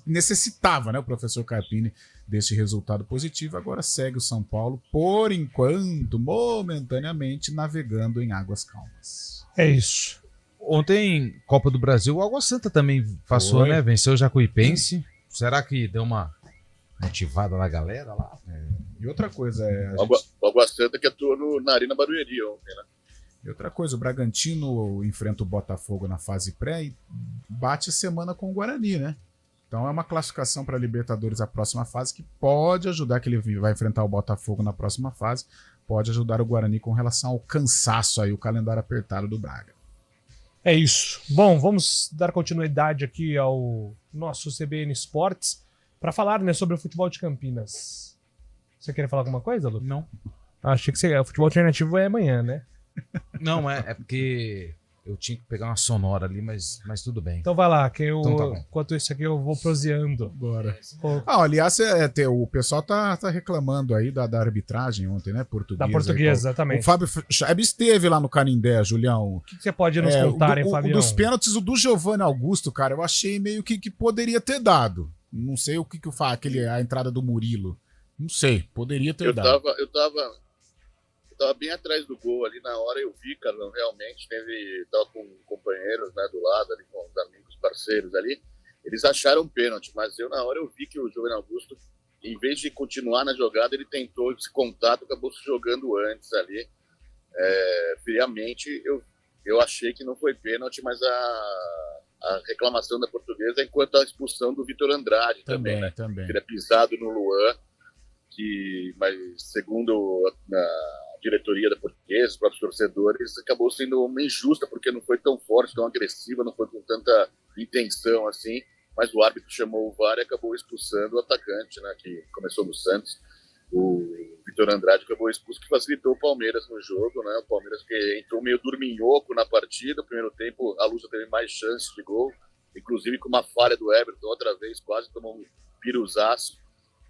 necessitava, né, o professor Carpini deste resultado positivo. Agora segue o São Paulo, por enquanto, momentaneamente, navegando em águas calmas. É isso. Ontem, Copa do Brasil, o Água Santa também passou, Foi. né? Venceu o Jacuipense. Será que deu uma motivada na galera lá? E outra coisa, O Água Santa que atuou na Arena Barueri ontem, né? E outra coisa, o Bragantino enfrenta o Botafogo na fase pré e bate a semana com o Guarani, né? Então é uma classificação para a Libertadores a próxima fase que pode ajudar, que ele vai enfrentar o Botafogo na próxima fase, pode ajudar o Guarani com relação ao cansaço aí, o calendário apertado do Braga. É isso. Bom, vamos dar continuidade aqui ao nosso CBN Esportes para falar, né, sobre o futebol de Campinas. Você queria falar alguma coisa, Lu? Não. Achei que o futebol alternativo é amanhã, né? Não, é porque eu tinha que pegar uma sonora ali, mas tudo bem. Então vai lá, que eu, Então tá bom. enquanto isso aqui, eu vou proseando. Bora. Aliás, o pessoal tá reclamando aí da arbitragem ontem, né? Portuguesa. Da portuguesa, exatamente. O Fábio Scheib esteve lá no Canindé, Julião. O que você pode nos contar, hein, Fabião? Dos pênaltis, o do Giovanni Augusto, cara, eu achei meio que poderia ter dado. Não sei o que a entrada do Murilo. Não sei, poderia ter dado. Eu tava bem atrás do gol ali na hora, eu vi, cara, realmente tava com companheiros, né, do lado ali, com os amigos, parceiros ali, eles acharam pênalti, mas na hora eu vi que o Giovanni Augusto, em vez de continuar na jogada, ele tentou esse contato, acabou se jogando antes ali, friamente, eu achei que não foi pênalti, mas a reclamação da Portuguesa é enquanto a expulsão do Vitor Andrade também, né? Também. Ele é pisado no Luan, mas segundo a diretoria da Portuguesa, os próprios torcedores, acabou sendo uma injusta, porque não foi tão forte, tão agressiva, não foi com tanta intenção assim, mas o árbitro chamou o VAR e acabou expulsando o atacante, né, que começou no Santos, o Vitor Andrade acabou expulso, que facilitou o Palmeiras no jogo, né, o Palmeiras que entrou meio dorminhoco na partida, no primeiro tempo a Lusa teve mais chances de gol, inclusive com uma falha do Everton, outra vez quase tomou um piruzaço,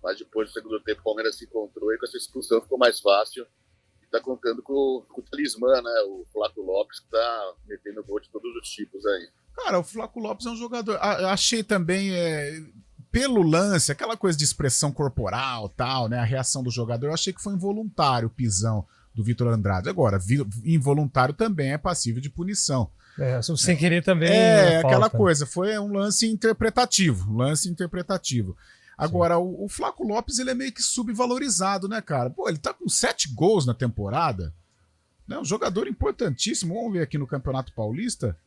mas depois do segundo tempo o Palmeiras se encontrou e com essa expulsão ficou mais fácil. Está contando com o talismã, né? O Flávio Lopes, que está metendo gol de todos os tipos aí. Cara, o Flávio Lopes é um jogador. Achei também, pelo lance, aquela coisa de expressão corporal, tal, né? A reação do jogador, eu achei que foi involuntário o pisão do Vitor Andrade. Agora, involuntário também é passível de punição. Sem querer também. Aquela coisa, foi um lance interpretativo. Agora, o Flávio Lopes, ele é meio que subvalorizado, né, cara? Pô, ele tá com 7 gols na temporada. Né? Um jogador importantíssimo. Vamos ver aqui no Campeonato Paulista.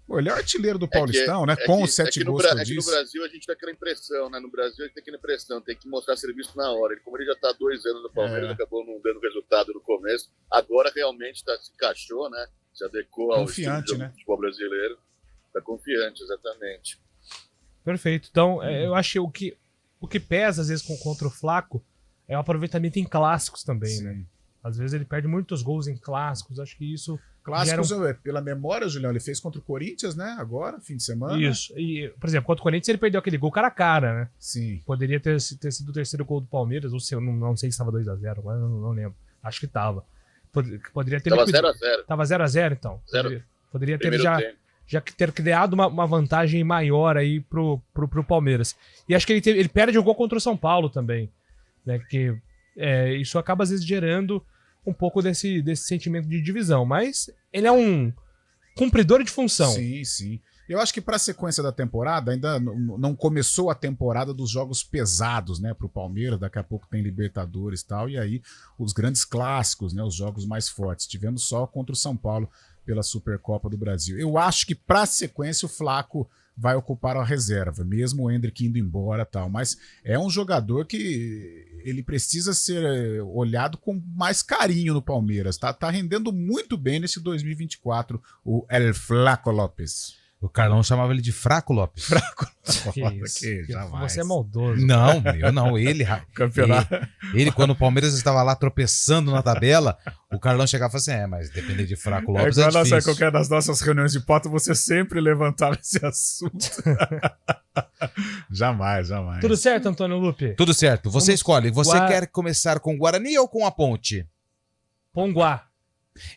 Pô, ele é artilheiro do Paulistão, né? Com os 7 gols que eu disse. No Brasil a gente tem aquela impressão, né? No Brasil a gente tem aquela impressão, tem que mostrar serviço na hora. Como ele já está há 2 anos no Palmeiras, acabou não dando resultado no começo. Agora realmente se encaixou, né? Se adequou ao estilo de futebol brasileiro. Está confiante, exatamente. Perfeito. Então, eu acho que o que pesa às vezes contra o Flaco é o aproveitamento em clássicos também, né? Às vezes ele perde muitos gols em clássicos. Acho que isso... Clássicos, pela memória, Julião, ele fez contra o Corinthians, né? Agora, fim de semana. Isso. E, por exemplo, contra o Corinthians ele perdeu aquele gol cara a cara, né? Sim. Poderia ter sido o terceiro gol do Palmeiras, ou se eu não sei se estava 2x0, agora não lembro. Acho que estava. Poderia ter... Tava 0x0. Tava 0x0, então. Poderia ter já ter criado uma vantagem maior aí pro Palmeiras. E acho que ele perde o gol contra o São Paulo também, né? Que isso acaba às vezes gerando um pouco desse sentimento de divisão, mas ele é um cumpridor de função. Sim, sim. Eu acho que para a sequência da temporada, ainda não começou a temporada dos jogos pesados, né, pro Palmeiras, daqui a pouco tem Libertadores e tal, e aí os grandes clássicos, né, os jogos mais fortes. Tivemos só contra o São Paulo pela Supercopa do Brasil. Eu acho que para a sequência o Flaco vai ocupar a reserva, mesmo o Endrick indo embora e tal, mas é um jogador que ele precisa ser olhado com mais carinho no Palmeiras, tá rendendo muito bem nesse 2024, o El Flaco Lopes. O Carlão chamava ele de Fraco Lopes. Fraco Lopes. Você é maldoso. Não, eu não. Ele, campeonato. Ele, quando o Palmeiras estava lá tropeçando na tabela, o Carlão chegava e falava assim, mas depender de Fraco Lopes é difícil. Qualquer das nossas reuniões de pauta, você sempre levantava esse assunto. Jamais. Tudo certo, Antônio Lupe? Tudo certo. Você escolhe. Você quer começar com o Guarani ou com a Ponte? Ponguá.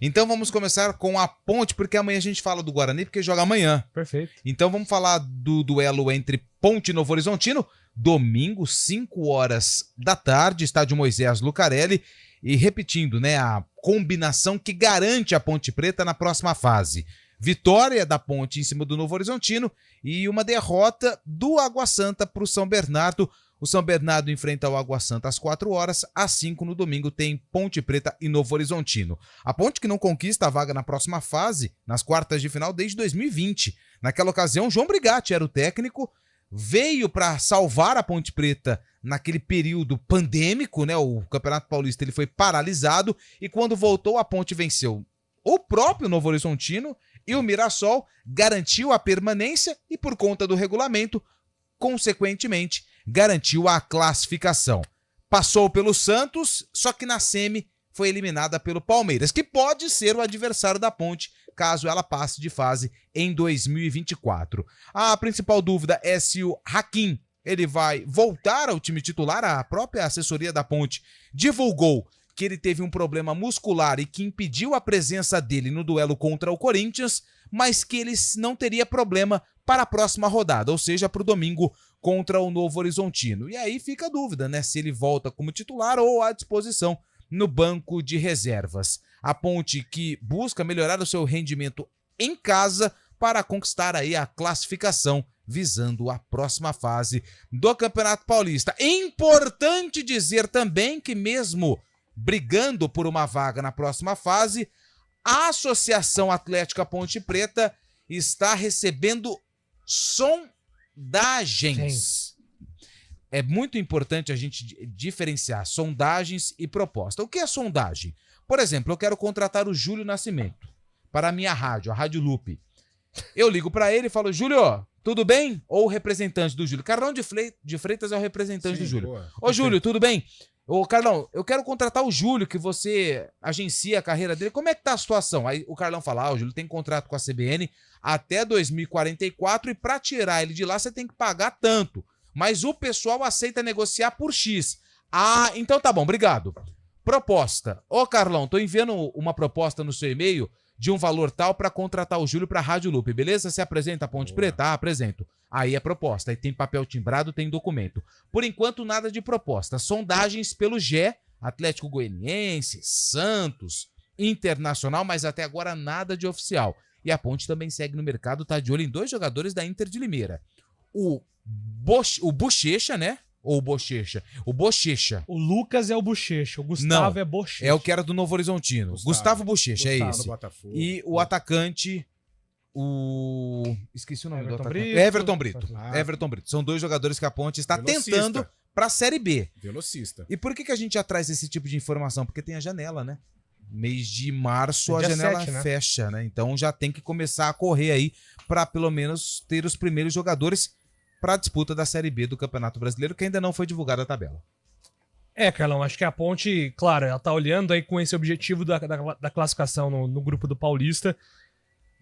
Então vamos começar com a Ponte, porque amanhã a gente fala do Guarani, porque joga amanhã. Perfeito. Então vamos falar do duelo entre Ponte e Novo Horizontino, domingo, 5 horas da tarde, estádio Moisés Lucarelli. E repetindo, né, a combinação que garante a Ponte Preta na próxima fase. Vitória da Ponte em cima do Novo Horizontino e uma derrota do Água Santa para o São Bernardo. O São Bernardo enfrenta o Água Santa às 4 horas, às 5 no domingo tem Ponte Preta e Novo Horizontino. A Ponte que não conquista a vaga na próxima fase, nas quartas de final, desde 2020. Naquela ocasião, João Brigatti era o técnico, veio para salvar a Ponte Preta naquele período pandêmico, né? O Campeonato Paulista ele foi paralisado e quando voltou a Ponte venceu o próprio Novo Horizontino e o Mirassol garantiu a permanência e por conta do regulamento, consequentemente, garantiu a classificação. Passou pelo Santos, só que na semi foi eliminada pelo Palmeiras, que pode ser o adversário da Ponte, caso ela passe de fase em 2024. A principal dúvida é se o Hakim ele vai voltar ao time titular. A própria assessoria da Ponte divulgou que ele teve um problema muscular e que impediu a presença dele no duelo contra o Corinthians, mas que ele não teria problema para a próxima rodada, ou seja, para o domingo contra o Novo Horizontino. E aí fica a dúvida, né, se ele volta como titular ou à disposição no banco de reservas. A Ponte que busca melhorar o seu rendimento em casa para conquistar aí a classificação visando a próxima fase do Campeonato Paulista. Importante dizer também que mesmo brigando por uma vaga na próxima fase, a Associação Atlética Ponte Preta está recebendo sondagens. É muito importante a gente diferenciar sondagens e proposta. O que é sondagem? Por exemplo, eu quero contratar o Júlio Nascimento para a minha rádio, a Rádio Lupe. Eu ligo para ele e falo, Júlio, tudo bem? Ou o representante do Júlio. Carlão de Freitas é o representante do Júlio. Boa. Ô, Júlio, tudo bem? Ô, Carlão, eu quero contratar o Júlio, que você agencia a carreira dele. Como é que tá a situação? Aí o Carlão fala, o Júlio tem contrato com a CBN até 2044 e para tirar ele de lá você tem que pagar tanto. Mas o pessoal aceita negociar por X. Ah, então tá bom, obrigado. Proposta. Ô, Carlão, tô enviando uma proposta no seu e-mail de um valor tal para contratar o Júlio para a Rádio Lupe, beleza? Você apresenta a Ponte Preta? Ah, apresento. Aí é proposta, aí tem papel timbrado, tem documento. Por enquanto, nada de proposta. Sondagens pelo GE, Atlético Goianiense, Santos, Internacional, mas até agora nada de oficial. E a Ponte também segue no mercado, tá de olho em 2 jogadores da Inter de Limeira. O Bochecha, né? Ou o Bochecha? O Bochecha. O Lucas é o Bochecha, o Gustavo é Bochecha. É o que era do Novo Horizontino. Gustavo Bochecha, é esse. E o atacante, Esqueci o nome Everton do atacante. Brito. Everton Brito. Ah. Everton Brito. São 2 jogadores que a Ponte está Velocista. tentando para a Série B. Velocista. E por que a gente já traz esse tipo de informação? Porque tem a janela, né? Mês de março É a dia janela 7, né? fecha, né? Então já tem que começar a correr aí para pelo menos ter os primeiros jogadores para a disputa da Série B do Campeonato Brasileiro, que ainda não foi divulgada a tabela. Carlão, acho que a Ponte, claro, ela tá olhando aí com esse objetivo da classificação no grupo do Paulista,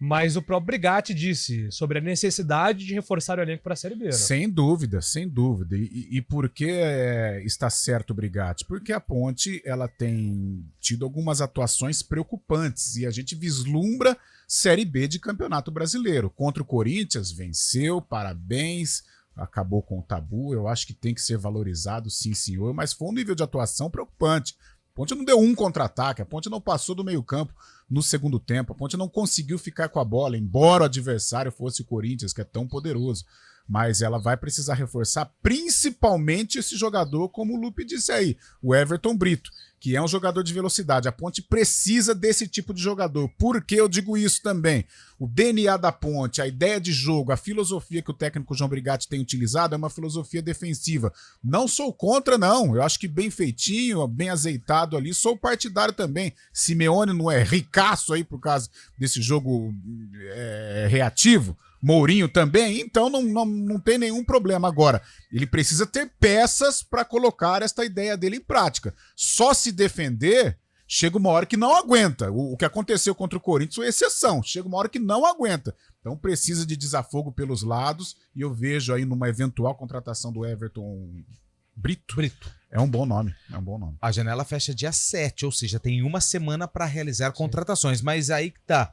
mas o próprio Brigatti disse sobre a necessidade de reforçar o elenco para a Série B, né? Sem dúvida, sem dúvida. E por que está certo o Brigatti? Porque a Ponte ela tem tido algumas atuações preocupantes e a gente vislumbra Série B de Campeonato Brasileiro. Contra o Corinthians, venceu, parabéns, acabou com o tabu, eu acho que tem que ser valorizado, sim senhor, mas foi um nível de atuação preocupante. A Ponte não deu um contra-ataque, a Ponte não passou do meio-campo no segundo tempo, a Ponte não conseguiu ficar com a bola, embora o adversário fosse o Corinthians, que é tão poderoso. Mas ela vai precisar reforçar principalmente esse jogador, como o Lupe disse aí, o Everton Brito, que é um jogador de velocidade. A Ponte precisa desse tipo de jogador. Por que eu digo isso também? O DNA da Ponte, a ideia de jogo, a filosofia que o técnico João Brigatti tem utilizado é uma filosofia defensiva. Não sou contra, não. Eu acho que bem feitinho, bem azeitado ali. Sou partidário também. Simeone não é ricaço aí por causa desse jogo reativo. Mourinho também, então não tem nenhum problema. Agora, ele precisa ter peças para colocar esta ideia dele em prática. Só se defender, chega uma hora que não aguenta. O que aconteceu contra o Corinthians foi exceção. Chega uma hora que não aguenta. Então precisa de desafogo pelos lados e eu vejo aí numa eventual contratação do Everton Brito. É um bom nome, A janela fecha dia 7, ou seja, tem uma semana para realizar contratações, mas aí que tá.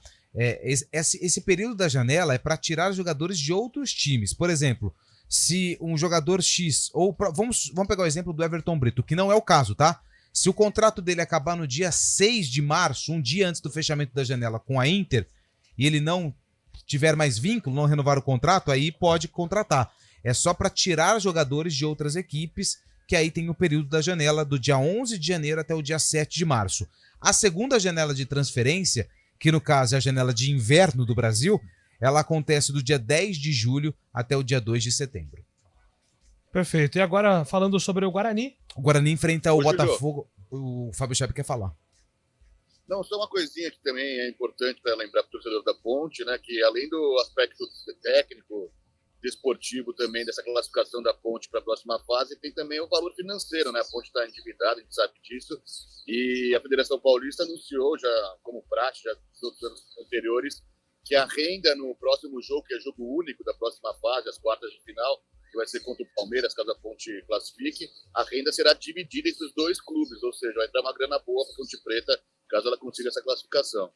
Esse período da janela é para tirar jogadores de outros times. Por exemplo, se um jogador X, vamos pegar o exemplo do Everton Brito, que não é o caso, tá? Se o contrato dele acabar no dia 6 de março, um dia antes do fechamento da janela com a Inter, e ele não tiver mais vínculo, não renovar o contrato, aí pode contratar. É só para tirar jogadores de outras equipes, que aí tem o período da janela do dia 11 de janeiro até o dia 7 de março. A segunda janela de transferência, que no caso é a janela de inverno do Brasil, ela acontece do dia 10 de julho até o dia 2 de setembro. Perfeito. E agora, falando sobre o Guarani. O Guarani enfrenta o Botafogo. O Fábio Chape quer falar. Não, só uma coisinha que também é importante para lembrar para o torcedor da Ponte, né? Que além do aspecto técnico, desportivo também dessa classificação da Ponte para a próxima fase, tem também o valor financeiro, né? A Ponte está endividada, a gente sabe disso, e a Federação Paulista anunciou já, como prática, já nos outros anos anteriores, que a renda no próximo jogo, que é jogo único da próxima fase, as quartas de final, que vai ser contra o Palmeiras, caso a Ponte classifique, a renda será dividida entre os dois clubes, ou seja, vai entrar uma grana boa para a Ponte Preta, caso ela consiga essa classificação.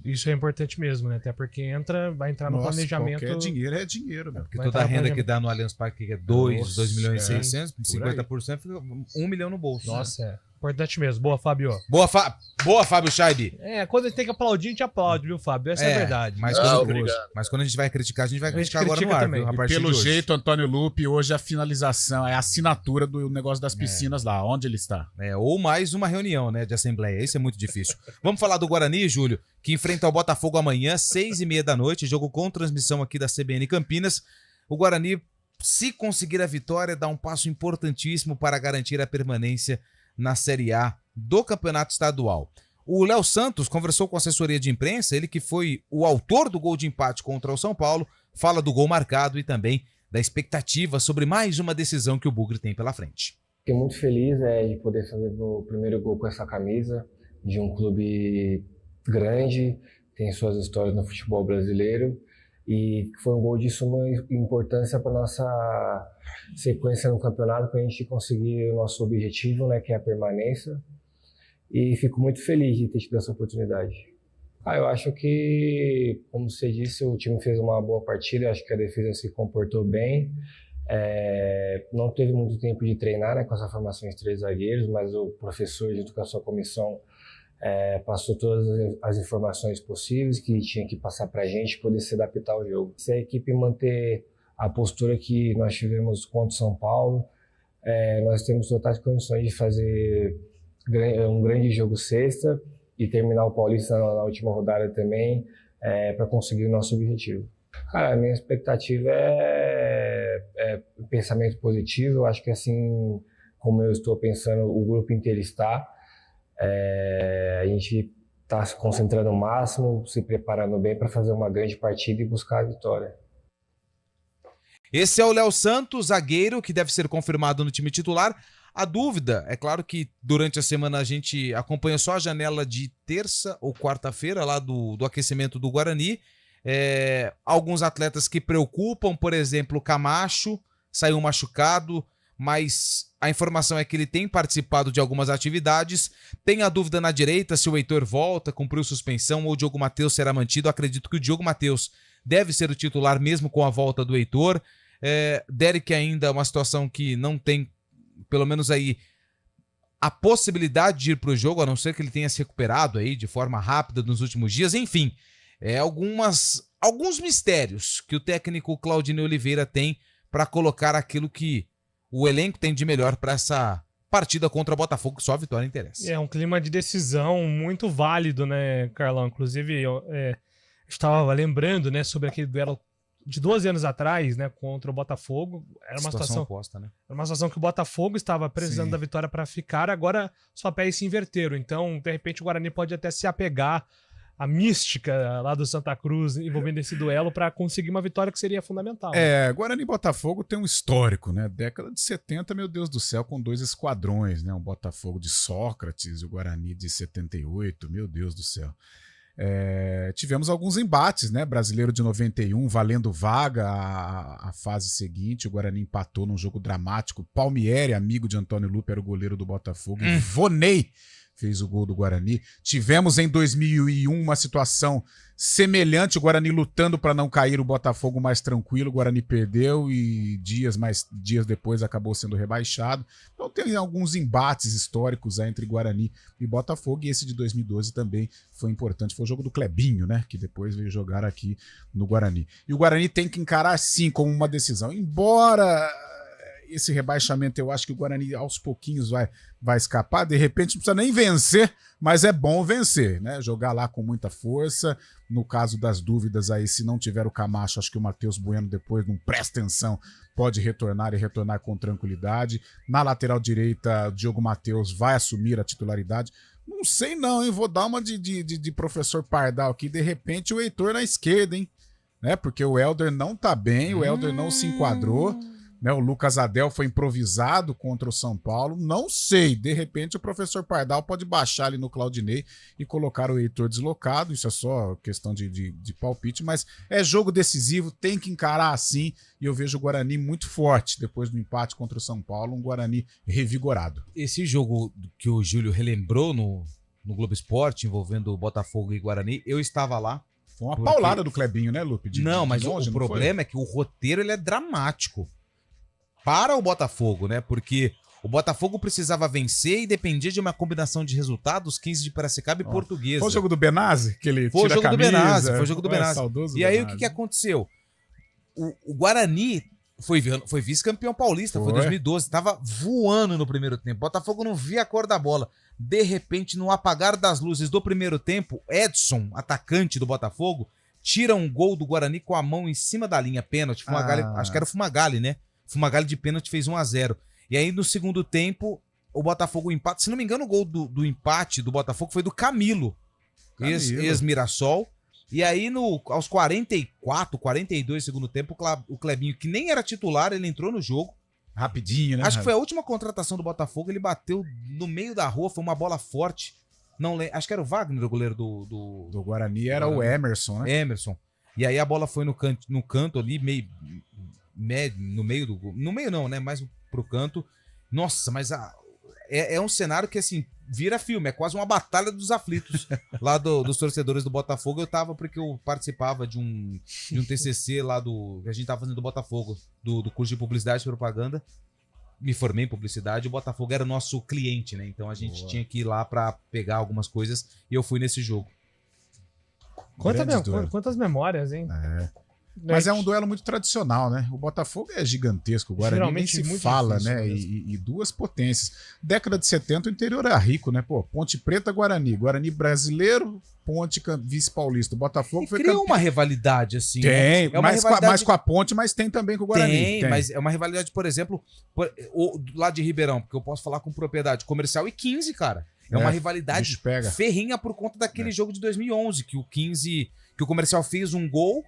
Isso é importante mesmo, né? Até porque vai entrar no planejamento. Qualquer dinheiro é dinheiro, meu. Porque toda a renda que dá no Allianz Parque, que é 2 milhões e 600, 50% fica 1 milhão no bolso. Nossa, né? Importante mesmo. Boa, Fábio. Boa, Fábio Scheibe. Quando a gente tem que aplaudir, a gente aplaude, viu, Fábio? Essa é a verdade. Mas quando a gente vai criticar, a gente vai criticar agora no ar, também. Viu, e pelo jeito, Antônio Lupe, hoje a finalização é a assinatura do negócio das piscinas lá. Onde ele está? Ou mais uma reunião, né, de assembleia. Isso é muito difícil. Vamos falar do Guarani, Júlio, que enfrenta o Botafogo amanhã, 6h30 da noite, jogo com transmissão aqui da CBN Campinas. O Guarani, se conseguir a vitória, dá um passo importantíssimo para garantir a permanência na Série A do Campeonato Estadual. O Léo Santos conversou com a assessoria de imprensa, ele que foi o autor do gol de empate contra o São Paulo, fala do gol marcado e também da expectativa sobre mais uma decisão que o Bugre tem pela frente. Fiquei muito feliz de poder fazer o primeiro gol com essa camisa, de um clube grande, tem suas histórias no futebol brasileiro, e foi um gol de suma importância para a nossa sequência no campeonato, para a gente conseguir o nosso objetivo, né, que é a permanência. E fico muito feliz de ter tido essa oportunidade. Eu acho que, como você disse, o time fez uma boa partida, acho que a defesa se comportou bem. Não teve muito tempo de treinar, né, com essa formação de 3 zagueiros, mas o professor, junto com a sua comissão, passou todas as informações possíveis que tinha que passar para a gente poder se adaptar ao jogo. Se a equipe manter a postura que nós tivemos contra o São Paulo, nós temos totais condições de fazer um grande jogo sexta e terminar o Paulista na última rodada também para conseguir o nosso objetivo. Cara, a minha expectativa é pensamento positivo. Eu acho que assim como eu estou pensando, o grupo inteiro está. A gente está se concentrando ao máximo, se preparando bem para fazer uma grande partida e buscar a vitória. Esse é o Léo Santos, zagueiro, que deve ser confirmado no time titular. A dúvida, é claro que durante a semana a gente acompanha só a janela de terça ou quarta-feira lá do aquecimento do Guarani. Alguns atletas que preocupam, por exemplo, o Camacho saiu machucado, mas a informação é que ele tem participado de algumas atividades. Tem a dúvida na direita se o Heitor volta, cumpriu suspensão ou o Diogo Matheus será mantido. Acredito que o Diogo Matheus deve ser o titular mesmo com a volta do Heitor. Derek ainda é uma situação que não tem, pelo menos aí, a possibilidade de ir para o jogo, a não ser que ele tenha se recuperado aí de forma rápida nos últimos dias. Enfim, alguns mistérios que o técnico Claudinei Oliveira tem para colocar aquilo que o elenco tem de melhor para essa partida contra o Botafogo, que só a vitória interessa. É um clima de decisão muito válido, né, Carlão? Inclusive, eu estava lembrando, né, sobre aquele duelo de 12 anos atrás, né, contra o Botafogo. Era uma situação oposta, né? Era uma situação que o Botafogo estava precisando da vitória para ficar, agora os papéis se inverteram. Então, de repente, o Guarani pode até se apegar à mística lá do Santa Cruz envolvendo esse duelo para conseguir uma vitória que seria fundamental. Guarani e Botafogo tem um histórico, né? Década de 70, meu Deus do céu, com 2 esquadrões, né? Um Botafogo de Sócrates e o Guarani de 78, meu Deus do céu. Tivemos alguns embates, né? Brasileiro de 91, valendo vaga a fase seguinte. O Guarani empatou num jogo dramático. Palmieri, amigo de Antônio Lupe, era o goleiro do Botafogo. E Vonei fez o gol do Guarani. Tivemos em 2001 uma situação semelhante, o Guarani lutando para não cair, o Botafogo mais tranquilo, o Guarani perdeu e dias depois acabou sendo rebaixado. Então tem alguns embates históricos entre Guarani e Botafogo, e esse de 2012 também foi importante, foi o jogo do Clebinho, né, que depois veio jogar aqui no Guarani. E o Guarani tem que encarar sim como uma decisão, embora esse rebaixamento eu acho que o Guarani aos pouquinhos vai escapar, de repente não precisa nem vencer, mas é bom vencer, né? Jogar lá com muita força. No caso das dúvidas aí, se não tiver o Camacho, acho que o Matheus Bueno depois, não presta atenção, pode retornar e retornar com tranquilidade. Na lateral direita, o Diogo Matheus vai assumir a titularidade. Não sei não, hein? Vou dar uma de professor Pardal aqui, de repente o Heitor na esquerda, hein? Né? Porque o Helder não tá bem, o Helder não se enquadrou. Né, o Lucas Adel foi improvisado contra o São Paulo. Não sei, de repente o professor Pardal pode baixar ali no Claudinei e colocar o Heitor deslocado. Isso é só questão de palpite, mas é jogo decisivo, tem que encarar assim. E eu vejo o Guarani muito forte depois do empate contra o São Paulo, um Guarani revigorado. Esse jogo que o Júlio relembrou no Globo Esporte, envolvendo Botafogo e Guarani, eu estava lá. Foi uma paulada do Clebinho, né, Lupe? Mas o problema é que o roteiro ele é dramático para o Botafogo, né? Porque o Botafogo precisava vencer e dependia de uma combinação de resultados, 15 de Piracicaba e Portuguesa. Foi o jogo do Benazzi? Que ele foi tira o jogo a camisa, do Benazzi, foi o jogo do Benazzi. E aí Benazzi. o que aconteceu? O Guarani foi vice-campeão paulista, foi 2012, tava voando no primeiro tempo. O Botafogo não via a cor da bola. De repente, no apagar das luzes do primeiro tempo, Edson, atacante do Botafogo, tira um gol do Guarani com a mão em cima da linha, pênalti. Fumagalli, acho que era o Fumagalli, né? Fumagalli de pênalti fez 1-0. E aí, no segundo tempo, o Botafogo empata. Se não me engano, o gol do empate do Botafogo foi do Camilo. Ex-Mirassol. E aí, aos 44, 42 segundo tempo, o Clebinho, que nem era titular, ele entrou no jogo. Rapidinho, né? Acho que foi a última contratação do Botafogo. Ele bateu no meio da rua, foi uma bola forte. Não lembro, acho que era o Wagner, o goleiro do Guarani, era o Emerson, né? Emerson. E aí a bola foi no canto ali, no meio do gol. No meio não, né? Mais pro canto. Nossa, mas é um cenário que, assim, vira filme. É quase uma batalha dos aflitos lá dos torcedores do Botafogo. Eu tava porque eu participava de um TCC lá que a gente tava fazendo do Botafogo, do curso de Publicidade e Propaganda. Me formei em Publicidade. O Botafogo era o nosso cliente, né? Então a gente tinha que ir lá pra pegar algumas coisas e eu fui nesse jogo. Quantas memórias, hein? Mas é um duelo muito tradicional, né? O Botafogo é gigantesco, o Guarani nem se fala, né? E duas potências. Década de 70 o interior era rico, né? Pô, Ponte Preta, Guarani brasileiro, Ponte vice-paulista. O Botafogo foi criou uma rivalidade, assim. Tem, né? mais com a Ponte, mas tem também com o Guarani. Tem, mas é uma rivalidade, por exemplo, lá de Ribeirão, porque eu posso falar com propriedade, Comercial e 15, cara. É uma rivalidade ferrinha por conta daquele jogo de 2011, que o Comercial fez um gol,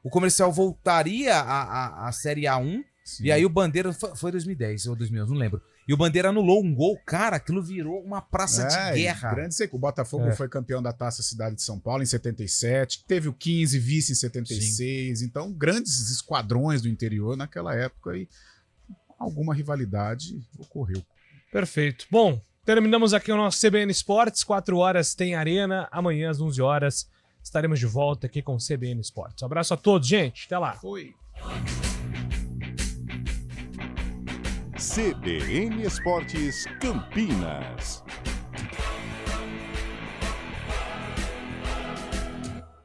o Comercial voltaria à Série A1, e aí o Bandeira, foi 2010 ou 2011, não lembro, e o Bandeira anulou um gol, cara, aquilo virou uma praça de guerra. O Botafogo foi campeão da Taça Cidade de São Paulo em 77, teve o 15, vice em 76, então grandes esquadrões do interior naquela época e alguma rivalidade ocorreu. Perfeito. Bom, terminamos aqui o nosso CBN Esportes, 4 horas tem Arena, amanhã às 11 horas estaremos de volta aqui com o CBN Esportes. Um abraço a todos, gente. Até lá. Oi. CBN Esportes Campinas.